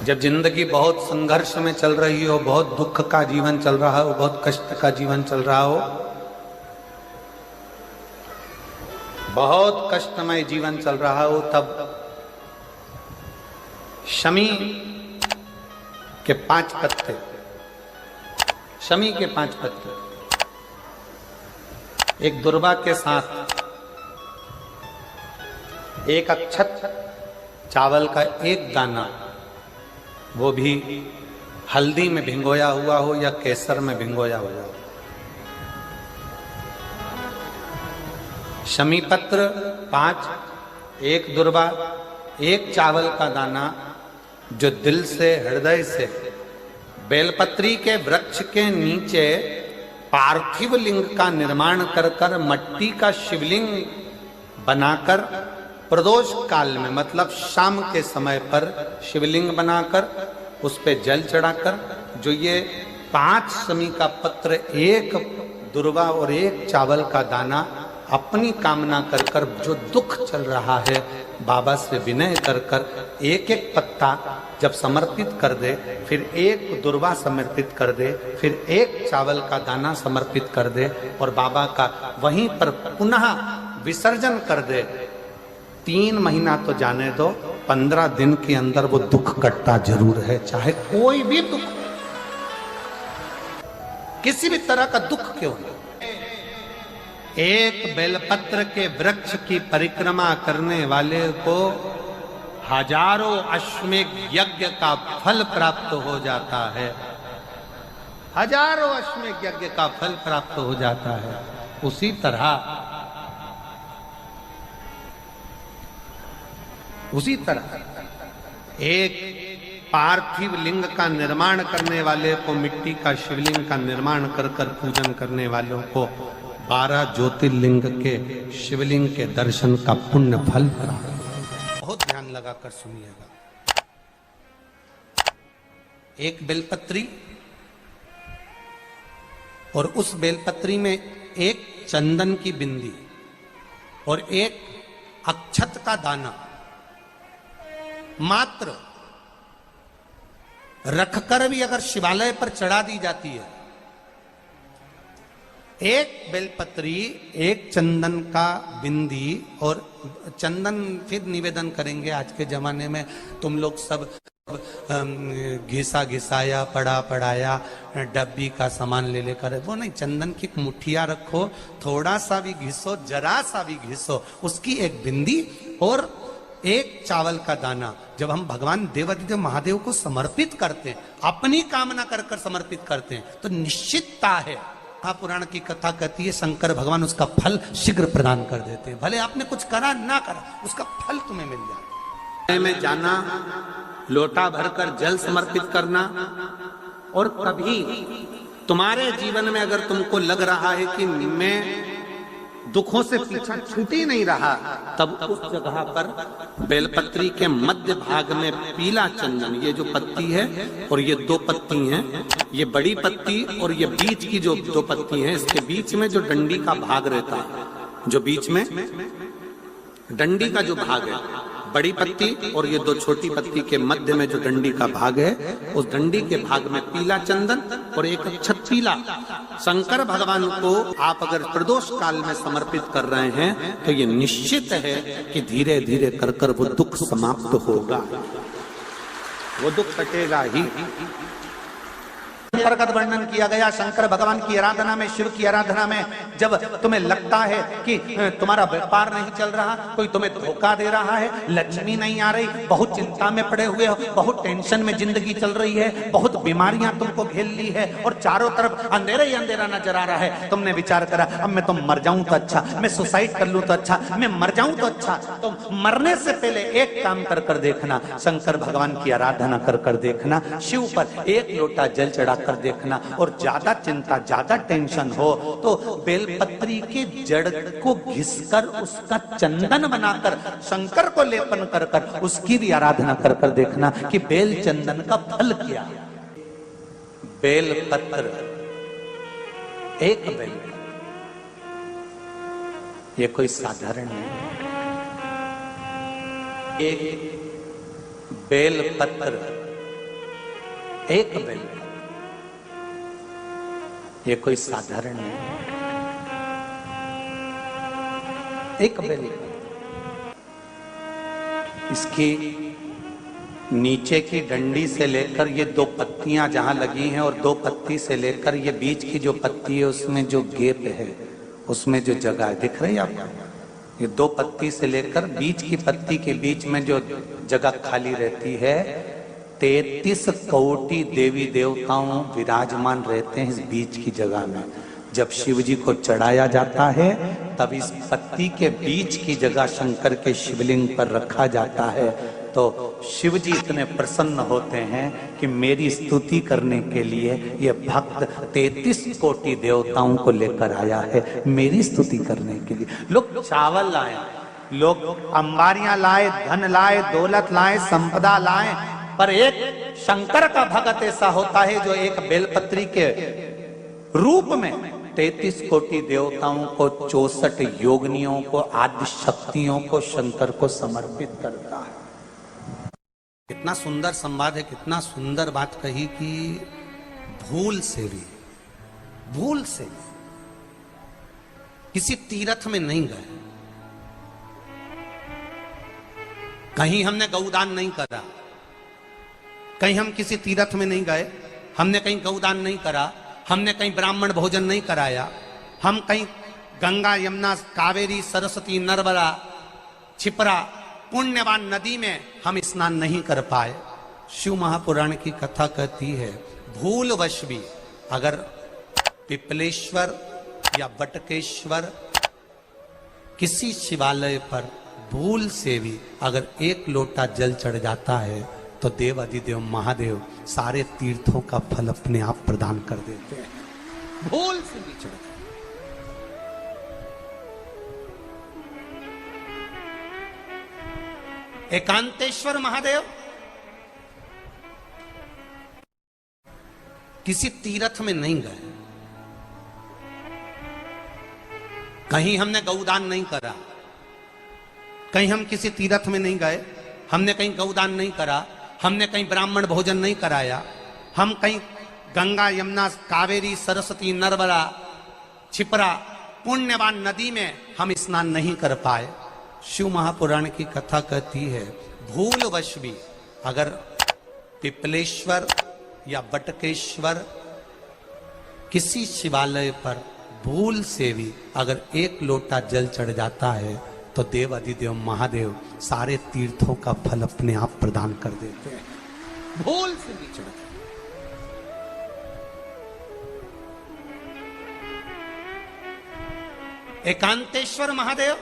जब जिंदगी बहुत संघर्ष में चल रही हो, बहुत दुख का जीवन चल रहा हो, बहुत कष्ट का जीवन चल रहा हो, बहुत कष्टमय जीवन चल रहा हो, तब शमी के 5 पत्ते, शमी के 5 पत्ते एक दुर्वा के साथ एक अक्षत चावल का एक दाना, वो भी हल्दी में भिंगोया हुआ हो या केसर में भिंगोया हुआ हो, शमी पत्र 5, एक दुर्वा, एक चावल का दाना, जो दिल से हृदय से बेलपत्री के वृक्ष के नीचे पार्थिव लिंग का निर्माण कर कर मट्टी का शिवलिंग बनाकर प्रदोष काल में, मतलब शाम के समय पर शिवलिंग बनाकर उस पे जल चढ़ाकर, जो ये 5 शमी का पत्र, एक दुर्वा और एक चावल का दाना अपनी कामना कर कर, जो दुख चल रहा है बाबा से विनय कर कर एक एक पत्ता जब समर्पित कर दे, फिर एक दुर्वा समर्पित कर दे, फिर एक चावल का दाना समर्पित कर दे और बाबा का वहीं पर पुनः विसर्जन कर दे, 3 महीना तो जाने दो, 15 दिन के अंदर वो दुख कटता जरूर है, चाहे कोई भी दुख, किसी भी तरह का दुख क्यों न। एक बेलपत्र के वृक्ष की परिक्रमा करने वाले को हजारों अश्वमेध यज्ञ का फल प्राप्त हो जाता है, हजारों अश्वमेध यज्ञ का फल प्राप्त हो जाता है। उसी तरह एक पार्थिव लिंग का निर्माण करने वाले को, मिट्टी का शिवलिंग का निर्माण कर कर पूजन करने वालों को 12 ज्योतिर्लिंग के शिवलिंग के दर्शन का पुण्य फल प्राप्त। बहुत ध्यान लगाकर सुनिएगा। एक बेलपत्री और उस बेलपत्री में एक चंदन की बिंदी और एक अक्षत का दाना मात्र रखकर भी अगर शिवालय पर चढ़ा दी जाती है, एक बेलपत्री, एक चंदन का बिंदी, और चंदन फिर निवेदन करेंगे आज के जमाने में तुम लोग सब घिसा घिसाया, पड़ा पड़ाया, डब्बी का सामान ले लेकर, वो नहीं, चंदन की मुठिया रखो, थोड़ा सा भी घिसो, जरा सा भी घिसो, उसकी एक बिंदी और एक चावल का दाना जब हम भगवान देवादिदेव महादेव को समर्पित करते हैं, अपनी कामना कर कर समर्पित करते हैं, तो निश्चितता है, पुराण की कथा कहती है शंकर भगवान उसका फल शीघ्र प्रदान कर देते हैं। भले आपने कुछ करा ना करा, उसका फल तुम्हें मिल जाता है। में जाना, लोटा भरकर जल समर्पित करना, और कभी तुम्हारे जीवन में अगर तुमको लग रहा है कि मैं दुखों से पीछा छूट ही नहीं रहा, तब उस जगह पर बेलपत्री के मध्य भाग में पीला चंदन, ये जो पत्ती है और ये 2 पत्ती हैं, ये बड़ी पत्ती और ये बीच की जो 2 पत्ती हैं, इसके बीच में जो डंडी का भाग रहता है, जो बीच में डंडी का जो भाग है, बड़ी पत्ती और ये 2 छोटी पत्ती के मध्य में जो डंडी का भाग है, उस डंडी के भाग में पीला चंदन और एक अक्षत पीला, शंकर भगवान को आप अगर प्रदोष काल में समर्पित कर रहे हैं तो ये निश्चित है कि धीरे धीरे कर कर वो दुख समाप्त होगा, वो दुख कटेगा ही। अंतर्गत वर्णन किया गया शंकर भगवान की आराधना में, शिव की आराधना में, जब तुम्हें लगता है कि तुम्हारा व्यापार नहीं चल रहा, कोई तुम्हें धोखा दे रहा है, लक्ष्मी नहीं आ रही, बहुत चिंता में पड़े हुए हो, बहुत टेंशन में जिंदगी चल रही है, बहुत बीमारियां तुमको घेर ली है और चारों तरफ अंधेरा ही अंधेरा नजर आ रहा है, तुमने विचार करा अब मैं तो मर जाऊं तो अच्छा, मैं सुसाइड कर लूं तो अच्छा, मैं मर जाऊं तो अच्छा, तो मरने से पहले एक काम कर कर देखना, शंकर भगवान की आराधना कर कर देखना, शिव पर एक लोटा जल चढ़ा कर देखना, और ज्यादा चिंता, ज्यादा टेंशन हो तो बेलपत्री के जड़ को घिसकर उसका चंदन बनाकर शंकर को लेपन कर कर उसकी भी आराधना कर कर देखना कि बेल चंदन का फल क्या। बेलपत्र, एक बेल, ये कोई साधारण नहीं, एक बेलपत्र एक बेल, ये कोई साधारण नहीं, एक बेल। इसकी नीचे की डंडी से लेकर ये दो पत्तियां जहां लगी हैं और दो पत्ती से लेकर ये बीच की जो पत्ती है उसमें जो गैप है, उसमें जो जगह दिख रही है आपको, ये दो पत्ती से लेकर बीच की पत्ती के बीच में जो जगह खाली रहती है, 33 कोटि देवी देवताओं विराजमान रहते हैं इस बीच की जगह में। जब शिव जी को चढ़ाया जाता है तब इस पत्ती के बीच की जगह शंकर के शिवलिंग पर रखा जाता है, तो शिव जी इतने प्रसन्न होते हैं कि मेरी स्तुति करने के लिए ये भक्त 33 कोटि देवताओं को लेकर आया है, मेरी स्तुति करने के लिए। लोग चावल लाए, लोग अंबारियां लाए, धन लाए, दौलत लाए, संपदा लाए, पर एक शंकर का भक्त ऐसा होता है जो एक बेलपत्री के रूप में 33 कोटि देवताओं को, 64 योगिनियों को, आदि शक्तियों को शंकर को समर्पित करता है। कितना सुंदर संवाद है, कितना सुंदर बात कही कि भूल से भी किसी तीर्थ में नहीं गए, कहीं हमने गौदान नहीं करा, कहीं हम किसी तीर्थ में नहीं गए, हमने कहीं गौदान नहीं करा, हमने कहीं ब्राह्मण भोजन नहीं कराया, हम कहीं गंगा यमुना कावेरी सरस्वती नर्मदा छिपरा पुण्यवान नदी में हम स्नान नहीं कर पाए। शिव महापुराण की कथा कहती है भूलवश भी अगर पिपलेश्वर या बटकेश्वर किसी शिवालय पर भूल से भी अगर एक लोटा जल चढ़ जाता है तो देव अधिदेव महादेव सारे तीर्थों का फल अपने आप प्रदान कर देते हैं। भूल से भी चढ़, एकांतेश्वर महादेव किसी तीर्थ में नहीं गए, कहीं हमने गौदान नहीं करा, कहीं हम किसी तीर्थ में नहीं गए, हमने कहीं गौदान नहीं करा, हमने कहीं ब्राह्मण भोजन नहीं कराया, हम कहीं गंगा यमुना कावेरी सरस्वती नर्मदा छिपरा पुण्यवान नदी में हम स्नान नहीं कर पाए। शिव महापुराण की कथा कहती है भूलवश भी अगर पिपलेश्वर या बटकेश्वर किसी शिवालय पर भूल से भी अगर एक लोटा जल चढ़ जाता है तो देव अधिदेव महादेव सारे तीर्थों का फल अपने आप प्रदान कर देते हैं। भूल से भी चढ़, एकांतेश्वर महादेव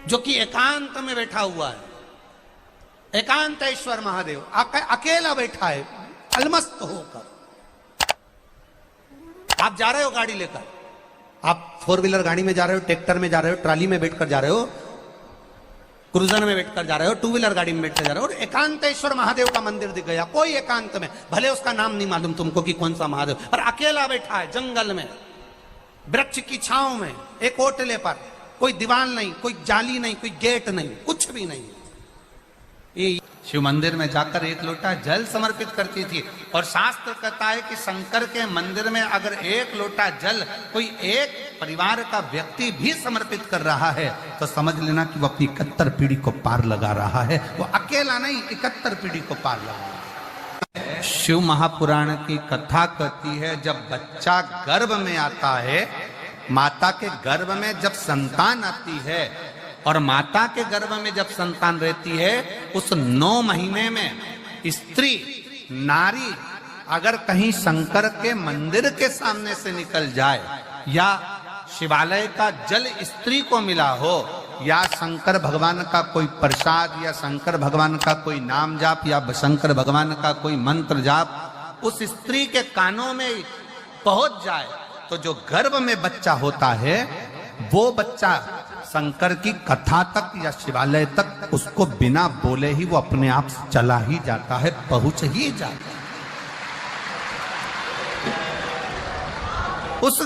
जो कि एकांत में बैठा हुआ है, एकांतेश्वर महादेव अकेला बैठा है अलमस्त होकर। आप जा रहे हो गाड़ी लेकर, आप 4 व्हीलर गाड़ी में जा रहे हो, ट्रैक्टर में जा रहे हो, ट्राली में बैठकर जा रहे हो, क्रूजर में बैठकर जा रहे हो, 2 व्हीलर गाड़ी में बैठकर जा रहे हो, और एकांतेश्वर महादेव का मंदिर दिख गया कोई एकांत में, भले उसका नाम नहीं मालूम तुमको कि कौन सा महादेव, पर अकेला बैठा है जंगल में, वृक्ष की छांव में, एक ओटले पर, कोई दीवार नहीं, कोई जाली नहीं, कोई गेट नहीं, कुछ भी नहीं। ये शिव मंदिर में जाकर एक लोटा जल समर्पित करती थी, और शास्त्र कहता है कि शंकर के मंदिर में अगर एक लोटा जल कोई एक परिवार का व्यक्ति भी समर्पित कर रहा है तो समझ लेना कि वो अपनी 71 पीढ़ी को पार लगा रहा है। वो अकेला नहीं, 71 पीढ़ी को पार लगा रहा है। शिव महापुराण की कथा कहती है जब बच्चा गर्भ में आता है, माता के गर्भ में जब संतान आती है और माता के गर्भ में जब संतान रहती है, उस 9 महीने में स्त्री नारी अगर कहीं शंकर के मंदिर के सामने से निकल जाए, या शिवालय का जल स्त्री को मिला हो, या शंकर भगवान का कोई प्रसाद, या शंकर भगवान का कोई नाम जाप, या शंकर भगवान का कोई मंत्र जाप उस स्त्री के कानों में पहुंच जाए, तो जो गर्भ में बच्चा होता है वो बच्चा शंकर की कथा तक या शिवालय तक उसको बिना बोले ही वो अपने आप चला ही जाता है, पहुंच ही जाता है। उस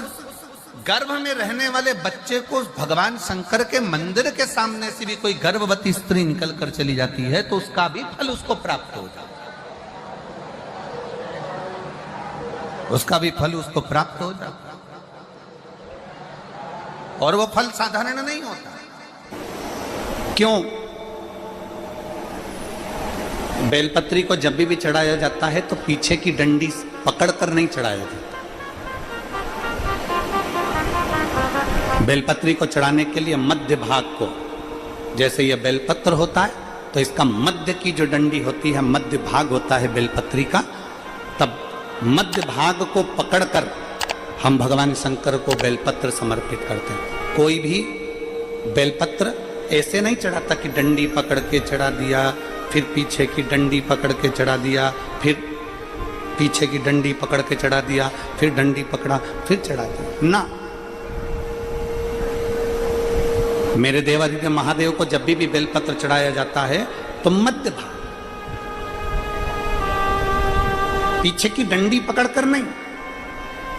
गर्भ में रहने वाले बच्चे को भगवान शंकर के मंदिर के सामने से भी कोई गर्भवती स्त्री निकल कर चली जाती है तो उसका भी फल उसको प्राप्त हो जाता है। उसका भी फल उसको प्राप्त हो जाता, और वो फल साधारण नहीं होता। क्यों? बेलपत्री को जब भी चढ़ाया जाता है तो पीछे की डंडी पकड़कर नहीं चढ़ाया जाता। बेलपत्री को चढ़ाने के लिए मध्य भाग को, जैसे यह बेलपत्र होता है तो इसका मध्य की जो डंडी होती है, मध्य भाग होता है बेलपत्री का, तब मध्य भाग को पकड़कर हम भगवान शंकर को बेलपत्र समर्पित करते हैं। कोई भी बेलपत्र ऐसे नहीं चढ़ाता कि डंडी पकड़ के चढ़ा दिया, फिर पीछे की डंडी पकड़ के चढ़ा दिया, फिर पीछे की डंडी पकड़ के चढ़ा दिया, फिर डंडी पकड़ा, फिर चढ़ा दिया ना। मेरे देवादिदेव महादेव को जब भी बेलपत्र चढ़ाया जाता है तो मध्य भाग, पीछे की डंडी पकड़कर नहीं,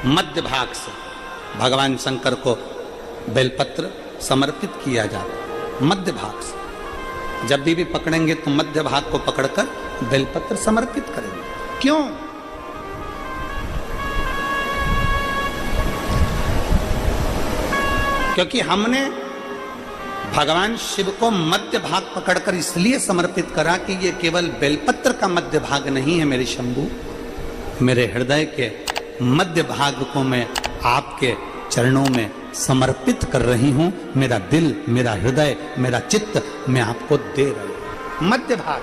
मध्य भाग से भगवान शंकर को बेलपत्र समर्पित किया जाता है। मध्य भाग से जब भी पकड़ेंगे तो मध्य भाग को पकड़कर बेलपत्र समर्पित करेंगे। क्यों? क्योंकि हमने भगवान शिव को मध्य भाग पकड़कर इसलिए समर्पित करा कि ये केवल बेलपत्र का मध्य भाग नहीं है मेरे शंभू, मेरे हृदय के मध्य भाग को मैं आपके चरणों में समर्पित कर रही हूं। मेरा दिल, मेरा हृदय, मेरा चित्त मैं आपको दे रही हूं। मध्य भाग